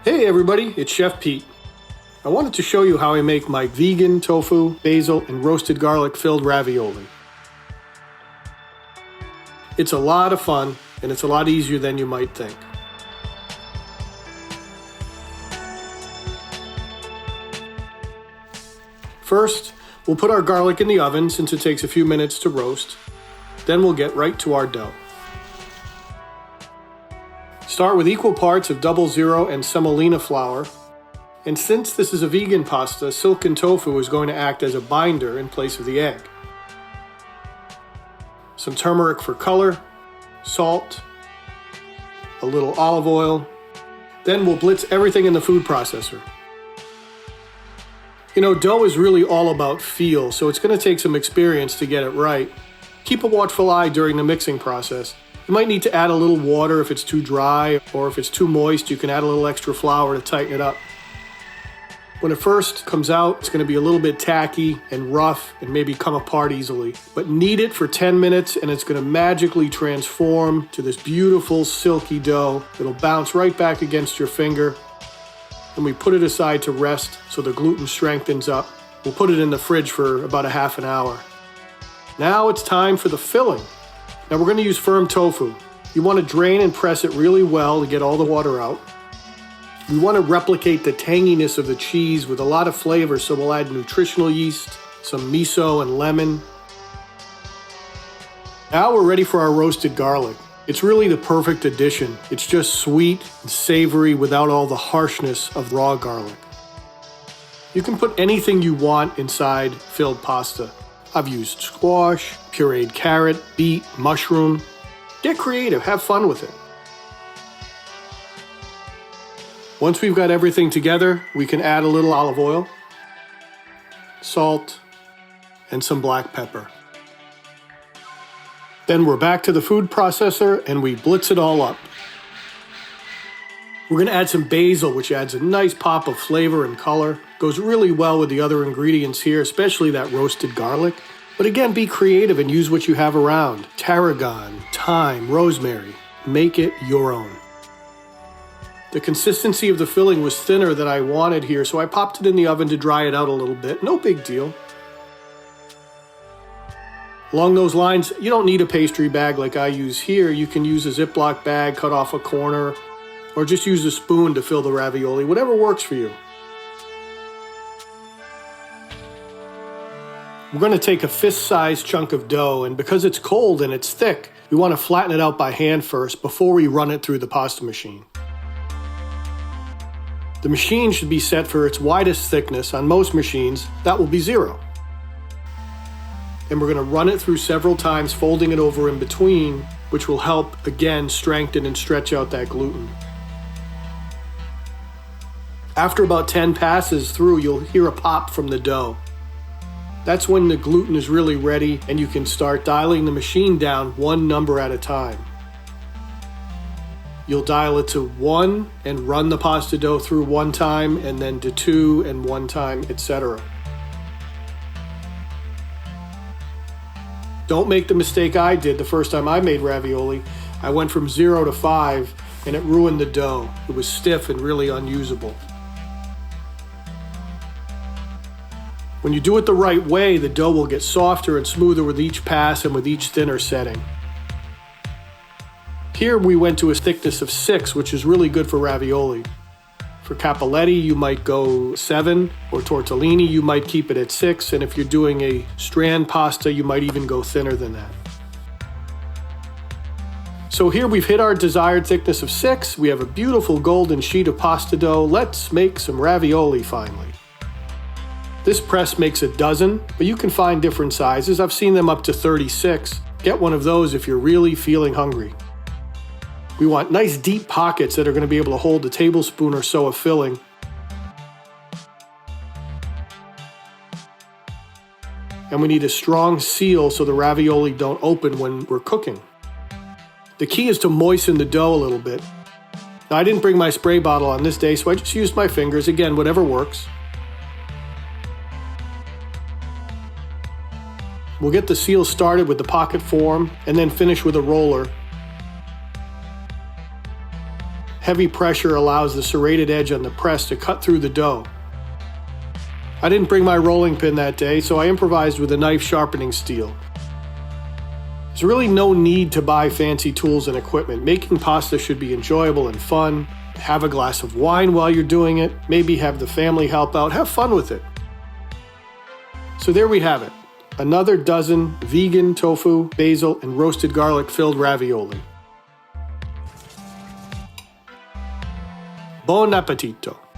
Hey everybody, it's Chef Pete. I wanted to show you how I make my vegan tofu, basil, and roasted garlic filled ravioli. It's a lot of fun, and it's a lot easier than you might think. First, we'll put our garlic in the oven since it takes a few minutes to roast. Then we'll get right to our dough. Start with equal parts of 00 and semolina flour. And since this is a vegan pasta, silken tofu is going to act as a binder in place of the egg. Some turmeric for color, salt, a little olive oil. Then we'll blitz everything in the food processor. You know, dough is really all about feel, so it's going to take some experience to get it right. Keep a watchful eye during the mixing process. You might need to add a little water if it's too dry, or if it's too moist, you can add a little extra flour to tighten it up. When it first comes out, it's going to be a little bit tacky and rough and maybe come apart easily. But knead it for 10 minutes and it's going to magically transform to this beautiful silky dough. It'll bounce right back against your finger. And we put it aside to rest so the gluten strengthens up. We'll put it in the fridge for about a half an hour. Now it's time for the filling. Now we're going to use firm tofu. You want to drain and press it really well to get all the water out. We want to replicate the tanginess of the cheese with a lot of flavor, so we'll add nutritional yeast, some miso and lemon. Now we're ready for our roasted garlic. It's really the perfect addition. It's just sweet and savory without all the harshness of raw garlic. You can put anything you want inside filled pasta. I've used squash, pureed carrot, beet, mushroom. Get creative, have fun with it. Once we've got everything together, we can add a little olive oil, salt, and some black pepper. Then we're back to the food processor and we blitz it all up. We're going to add some basil, which adds a nice pop of flavor and color. Goes really well with the other ingredients here, especially that roasted garlic. But again, be creative and use what you have around. Tarragon, thyme, rosemary. Make it your own. The consistency of the filling was thinner than I wanted here, so I popped it in the oven to dry it out a little bit. No big deal. Along those lines, you don't need a pastry bag like I use here. You can use a Ziploc bag, cut off a corner, or just use a spoon to fill the ravioli, whatever works for you. We're going to take a fist-sized chunk of dough, and because it's cold and it's thick, we want to flatten it out by hand first before we run it through the pasta machine. The machine should be set for its widest thickness. On most machines, that will be 0. And we're going to run it through several times, folding it over in between, which will help, again, strengthen and stretch out that gluten. After about 10 passes through, you'll hear a pop from the dough. That's when the gluten is really ready and you can start dialing the machine down one number at a time. You'll dial it to 1 and run the pasta dough through 1 time, and then to 2 and 1 time, etc. Don't make the mistake I did the first time I made ravioli. I went from 0 to 5 and it ruined the dough. It was stiff and really unusable. When you do it the right way, the dough will get softer and smoother with each pass and with each thinner setting. Here we went to a thickness of 6, which is really good for ravioli. For capelletti, you might go 7, or tortellini, you might keep it at 6, and if you're doing a strand pasta, you might even go thinner than that. So here we've hit our desired thickness of 6, we have a beautiful golden sheet of pasta dough. Let's make some ravioli finally. This press makes a dozen, but you can find different sizes. I've seen them up to 36. Get one of those if you're really feeling hungry. We want nice deep pockets that are going to be able to hold a tablespoon or so of filling. And we need a strong seal so the ravioli don't open when we're cooking. The key is to moisten the dough a little bit. Now, I didn't bring my spray bottle on this day, so I just used my fingers. Again, whatever works. We'll get the seal started with the pocket form and then finish with a roller. Heavy pressure allows the serrated edge on the press to cut through the dough. I didn't bring my rolling pin that day, so I improvised with a knife sharpening steel. There's really no need to buy fancy tools and equipment. Making pasta should be enjoyable and fun. Have a glass of wine while you're doing it. Maybe have the family help out. Have fun with it. So there we have it. Another dozen vegan, tofu, basil, and roasted garlic filled ravioli. Buon appetito!